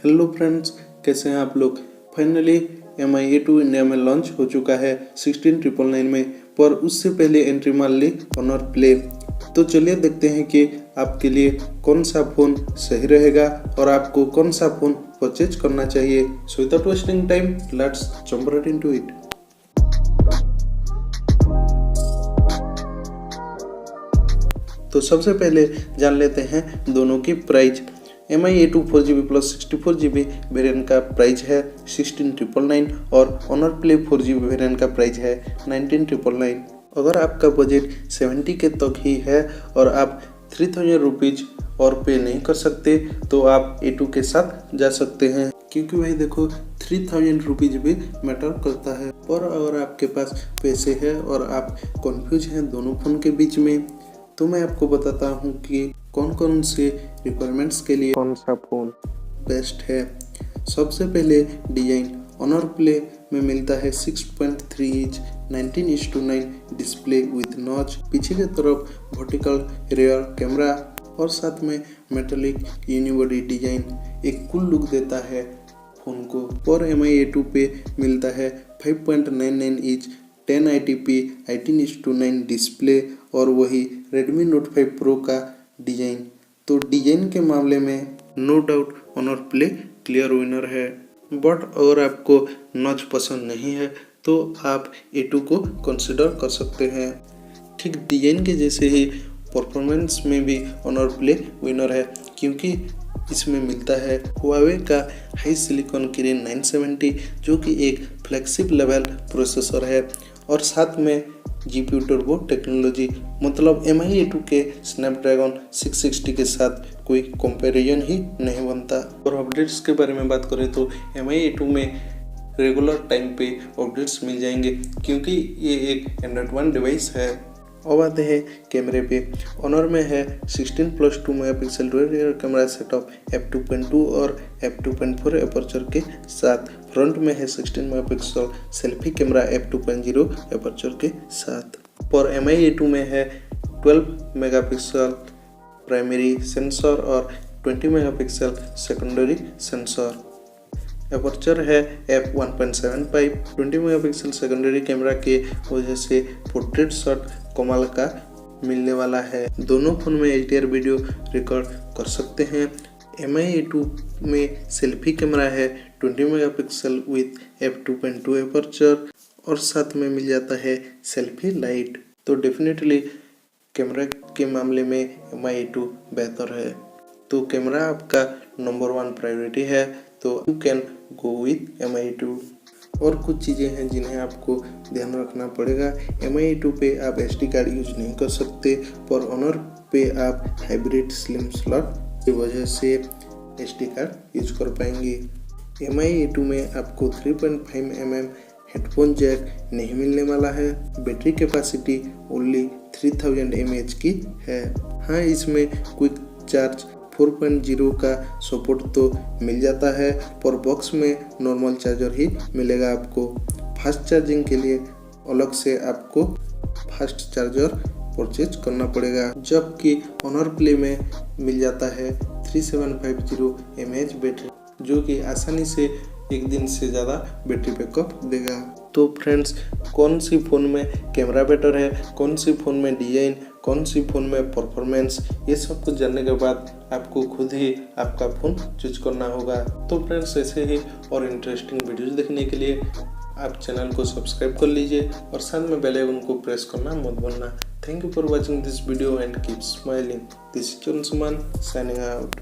Hello friends, कैसे हैं आप लोग। फाइनली MI A2 इंडिया में लॉन्च हो चुका है 16999 में, पर उससे पहले एंट्री मार ली ऑनर प्ले। तो चलिए देखते हैं कि आपके लिए कौन सा फ़ोन सही रहेगा और आपको कौन सा फ़ोन परचेज करना चाहिए। So without wasting time let's jump right into it. तो सबसे पहले जान लेते हैं दोनों की price. MI A2 4GB plus 64GB variant का प्राइस है 16999 और ऑनर प्ले 4GB वेरिएंट का प्राइस है 19999। अगर आपका बजट 70 के तक ही है और आप 3000 रुपीज़ और पे नहीं कर सकते तो आप A2 के साथ जा सकते हैं, क्योंकि भाई देखो 3000 रुपीज़ भी मैटर करता है। और अगर आपके पास पैसे हैं और आप कंफ्यूज हैं दोनों फ़ोन के बीच में, तो मैं आपको बताता हूँ कि कौन कौन से रिक्वायरमेंट्स के लिए कौन सा फ़ोन बेस्ट है। सबसे पहले डिजाइन ऑनर प्ले में मिलता है 6.3 इंच 19:9 डिस्प्ले विद नॉच, पीछे की तरफ वर्टिकल रियर कैमरा और साथ में मेटालिक यूनिबॉडी डिजाइन एक कूल लुक देता है फ़ोन को। और MI A2 पे मिलता है 5.99 इंच 1080p 18:9 डिस्प्ले और वही Redmi Note 5 Pro का डिजाइन। तो डिजाइन के मामले में no doubt Honor play clear winner है, बट अगर आपको नॉच पसंद नहीं है तो आप A2 को कंसिडर कर सकते हैं। ठीक डिजाइन के जैसे ही परफॉर्मेंस में भी ऑनर प्ले विनर है, क्योंकि इसमें मिलता है Huawei का हाई सिलिकॉन किरिन 970 जो कि एक फ्लैगशिप लेवल प्रोसेसर है, और साथ में GPU टर्बो टेक्नोलॉजी। मतलब MI A2 के स्नैपड्रैगन 660 के साथ कोई कंपैरिजन ही नहीं बनता। और अपडेट्स के बारे में बात करें तो MI A2 में रेगुलर टाइम पे अपडेट्स मिल जाएंगे, क्योंकि ये एक एंड्रॉइड वन डिवाइस है। अब आते हैं कैमरे पे। ऑनर में है 16+2 megapixel dual rear camera setup f2.2 और f2.4 एपर्चर के साथ। फ्रंट में है 16 megapixel selfie camera f2.0 aperture के साथ। पर MI A2 में है 12 मेगापिक्सल प्राइमरी सेंसर और 20 मेगापिक्सल सेकेंडरी सेंसर। एपर्चर है f1.75। 20 मेगापिक्सल सेकेंडरी कैमरा के वजह से पोर्ट्रेट शॉट कमाल का मिलने वाला है। दोनों फोन में HDR वीडियो रिकॉर्ड कर सकते हैं। MI A2 में सेल्फी कैमरा है 20 मेगापिक्सल विथ f2.2 एपर्चर और साथ में मिल जाता है सेल्फी लाइट। तो डेफिनेटली कैमरा के मामले में MI A2 बेहतर है। तो कैमरा आपका नंबर 1 प्रायोरिटी है तो you can go with MI A2। और कुछ चीज़ें हैं जिन्हें आपको ध्यान रखना पड़ेगा। MI A2 पे आप SD कार्ड यूज नहीं कर सकते, पर ऑनर पे आप हाइब्रिड स्लिम स्लॉट की वजह से SD कार्ड यूज कर पाएंगे। MI A2 में आपको 3.5 mm हेडफोन जैक नहीं मिलने वाला है। बैटरी कैपेसिटी ओनली 3000 mAh की है। हाँ, इसमें क्विक चार्ज 4.0 का सपोर्ट तो मिल जाता है, पर बॉक्स में नॉर्मल चार्जर ही मिलेगा आपको। फास्ट चार्जिंग के लिए अलग से आपको फास्ट चार्जर परचेज करना पड़ेगा, जबकि ऑनर प्ले में मिल जाता है 3750 mAh बैटरी, जो कि आसानी से एक दिन से ज़्यादा बैटरी बैकअप देगा। तो फ्रेंड्स, कौन सी फ़ोन में कैमरा बेटर है, कौन सी फ़ोन में डिज़ाइन, कौन सी फ़ोन में परफॉर्मेंस, ये सब कुछ जानने के बाद आपको खुद ही आपका फ़ोन चूज करना होगा। तो फ्रेंड्स, ऐसे ही और इंटरेस्टिंग वीडियोज़ देखने के लिए आप चैनल को सब्सक्राइब कर लीजिए और साथ में बेल आइकन को प्रेस करना मत भूलना। Thank you for watching this video and keep smiling. This is चरण सुमन साइनिंग आउट।